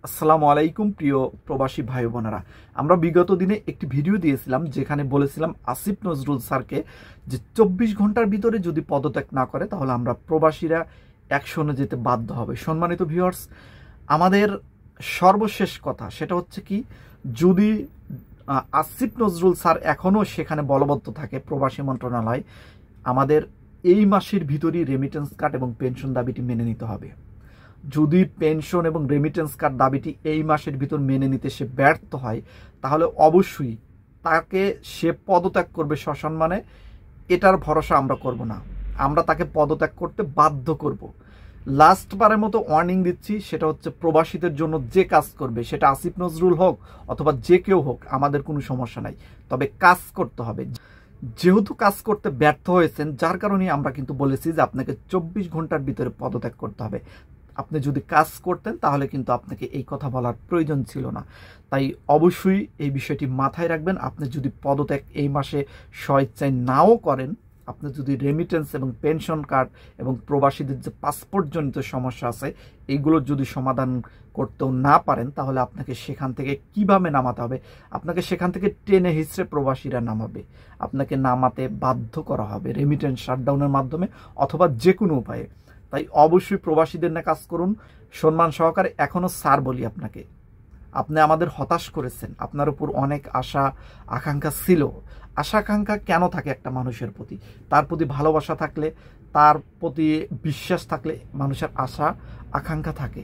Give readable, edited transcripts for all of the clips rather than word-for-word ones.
আসসালামু আলাইকুম প্রিয় প্রবাসী ভাই বোনেরা, আমরা বিগত দিনে একটি ভিডিও দিয়েছিলাম যেখানে বলেছিলাম আসিফ নজরুল স্যারকে যে 24 ঘন্টার ভিতরে যদি পদত্যাগ না করে তাহলে আমরা প্রবাসীরা অ্যাকশনে যেতে বাধ্য হবে। সম্মানিত ভিউয়ার্স, আমাদের সর্বশেষ কথা সেটা হচ্ছে কি, যদি আসিফ নজরুল স্যার এখনও সেখানে বলবৎ থাকে প্রবাসী মন্ত্রণালয়, আমাদের এই মাসের ভিতরেই রেমিটেন্স কার্ড এবং পেনশন দাবিটি মেনে নিতে হবে। যদি পেনশন এবং রেমিটেন্স কার্ড দাবিটি এই মাসের ভিতর মেনে নিতে সে ব্যর্থ হয় তাহলে অবশ্যই তাকে সে পদত্যাগ করবে সসম্মানে। এটার ভরসা আমরা করব না, আমরা তাকে পদত্যাগ করতে বাধ্য করব। লাস্টবারের মতো ওয়ার্নিং দিচ্ছি, সেটা হচ্ছে প্রবাসীদের জন্য যে কাজ করবে, সেটা আসিফ নজরুল হোক অথবা যে কেউ হোক, আমাদের কোনো সমস্যা নাই, তবে কাজ করতে হবে। যেহেতু কাজ করতে ব্যর্থ হয়েছেন, যার কারণে আমরা কিন্তু বলেছি যে আপনাকে 24 ঘন্টার ভিতরে পদত্যাগ করতে হবে। আপনি যদি কাজ করতেন তাহলে কিন্তু আপনাকে এই কথা বলার প্রয়োজন ছিল না। তাই অবশ্যই এই বিষয়টি মাথায় রাখবেন। আপনি যদি পদত্যাগ এই মাসে স্বেচ্ছায় নাও করেন, আপনি যদি রেমিটেন্স এবং পেনশন কার্ড এবং প্রবাসীদের যে পাসপোর্টজনিত সমস্যা আছে এইগুলোর যদি সমাধান করতেও না পারেন, তাহলে আপনাকে সেখান থেকে কিভাবে নামাতে হবে, আপনাকে সেখান থেকে টেনে হিচড়ে প্রবাসীরা নামাবে, আপনাকে নামাতে বাধ্য করা হবে রেমিটেন্স শাটডাউনের মাধ্যমে অথবা যে কোনো উপায়ে। তাই অবশ্যই প্রবাসীদের না কাজ করুন সম্মান সহকারে। এখনও স্যার বলি আপনাকে, আপনি আমাদের হতাশ করেছেন, আপনার উপর অনেক আশা আকাঙ্ক্ষা ছিল। আশা আকাঙ্ক্ষা কেন থাকে একটা মানুষের প্রতি? তার প্রতি ভালোবাসা থাকলে, তার প্রতি বিশ্বাস থাকলে মানুষের আশা আকাঙ্ক্ষা থাকে।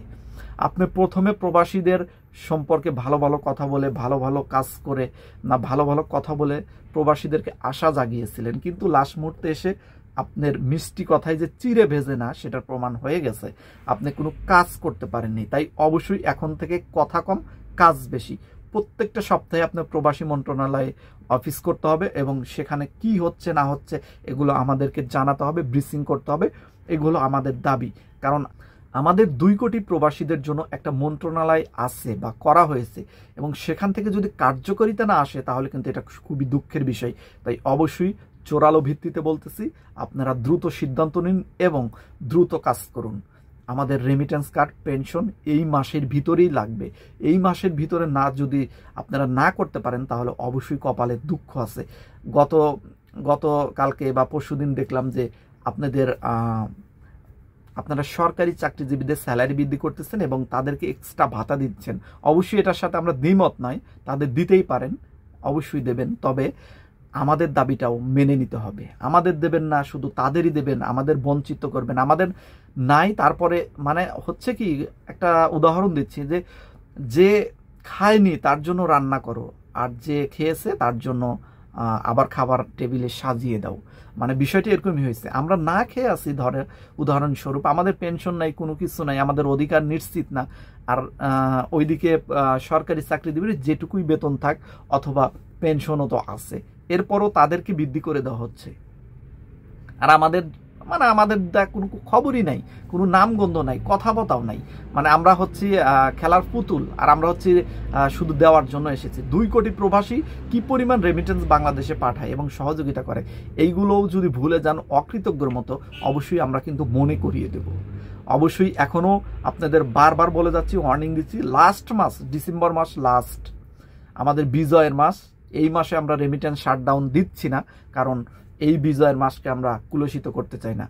আপনি প্রথমে প্রবাসীদের সম্পর্কে ভালো ভালো কথা বলে, ভালো ভালো কাজ করে, না ভালো ভালো কথা বলে প্রবাসীদেরকে আশা জাগিয়েছিলেন, কিন্তু লাস্ট মুহূর্তে এসে আপনার মিষ্টি কথায় যে চিড়ে ভেজে না, সেটার প্রমাণ হয়ে গেছে। আপনি কোনো কাজ করতে পারেননি। তাই অবশ্যই এখন থেকে কথা কম, কাজ বেশি। প্রত্যেকটা সপ্তাহে আপনার প্রবাসী মন্ত্রণালয়ে অফিস করতে হবে এবং সেখানে কি হচ্ছে না হচ্ছে এগুলো আমাদেরকে জানাতে হবে, ব্রিফিং করতে হবে। এগুলো আমাদের দাবি, কারণ আমাদের 2 কোটি প্রবাসীদের জন্য একটা মন্ত্রণালয় আছে বা করা হয়েছে, এবং সেখান থেকে যদি কার্যকারিতা না আসে তাহলে কিন্তু এটা খুবই দুঃখের বিষয়। তাই অবশ্যই জোরালো ভিত্তিতে বলতেছি, আপনারা দ্রুত সিদ্ধান্ত নিন এবং দ্রুত কাজ করুন। আমাদের রেমিটেন্স কার্ড, পেনশন এই মাসের ভিতরেই লাগবে। এই মাসের ভিতরে না যদি আপনারা না করতে পারেন তাহলে অবশ্যই কপালে দুঃখ আছে। গতকালকে বা পরশুদিন দেখলাম যে আপনারা সরকারি চাকরিজীবীদের স্যালারি বৃদ্ধি করতেছেন এবং তাদেরকে এক্সট্রা ভাতা দিচ্ছেন। অবশ্যই এটার সাথে আমরা দ্বিমত নয়, তাদের দিতেই পারেন, অবশ্যই দেবেন, তবে আমাদের দাবিটাও মেনে নিতে হবে। আমাদের দেবেন না, শুধু তাদেরই দেবেন, আমাদের বঞ্চিত করবেন। আমাদের নাই, তারপরে মানে হচ্ছে কি, একটা উদাহরণ দিচ্ছি, যে খায়নি তার জন্য রান্না করো, আর যে খেয়েছে তার জন্য আবার খাবার টেবিলে সাজিয়ে দাও। মানে বিষয়টি এরকমই হয়েছে। আমরা না খেয়ে আছি, ধরে উদাহরণস্বরূপ, আমাদের পেনশন নাই, কোনো কিছু নাই, আমাদের অধিকার নিশ্চিত না। আর ওইদিকে সরকারি চাকরিজীবীর যেটুকুই বেতন থাক অথবা পেনশনও তো আছে, এরপরও তাদেরকে বৃদ্ধি করে দেওয়া হচ্ছে। আর আমাদের কোনো খবরই নাই, কোনো নামগন্ধ নাই, কথাবার্তাও নাই। মানে আমরা হচ্ছি খেলার পুতুল, আর আমরা হচ্ছি শুধু দেওয়ার জন্য এসেছি। 2 কোটি প্রবাসী কি পরিমাণ রেমিটেন্স বাংলাদেশে পাঠায় এবং সহযোগিতা করে, এইগুলোও যদি ভুলে যান অকৃতজ্ঞর মতো, অবশ্যই আমরা কিন্তু মনে করিয়ে দেব। অবশ্যই এখনও আপনাদের বারবার বলে যাচ্ছি, ওয়ার্নিং দিচ্ছি, লাস্ট মাস ডিসেম্বর মাস লাস্ট, আমাদের বিজয়ের মাস। এই মাসে আমরা রেমিটেন্স শাটডাউন দিচ্ছি না, কারণ এই বিজয়ের মাসকে আমরা কুলসিত করতে চাই না।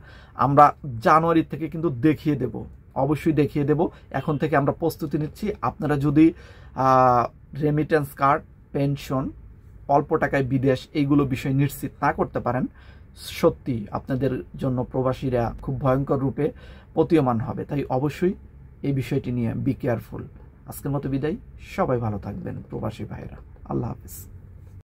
আমরা জানুয়ারি থেকে কিন্তু দেখিয়ে দেব, অবশ্যই দেখিয়ে দেব। এখন থেকে আমরা প্রস্তুতি নিচ্ছি। আপনারা যদি রেমিটেন্স কার্ড, পেনশন, অল্প টাকায় বিদেশ, এইগুলো বিষয় নিশ্চিত না করতে পারেন, সত্যি আপনাদের জন্য প্রবাসীরা খুব ভয়ঙ্কর রূপে প্রতীয়মান হবে। তাই অবশ্যই এই বিষয়টি নিয়ে বি কেয়ারফুল। আজকের মতো বিদায়, সবাই ভালো থাকবেন প্রবাসী ভাইয়েরা। আল্লাহ হাফিজ।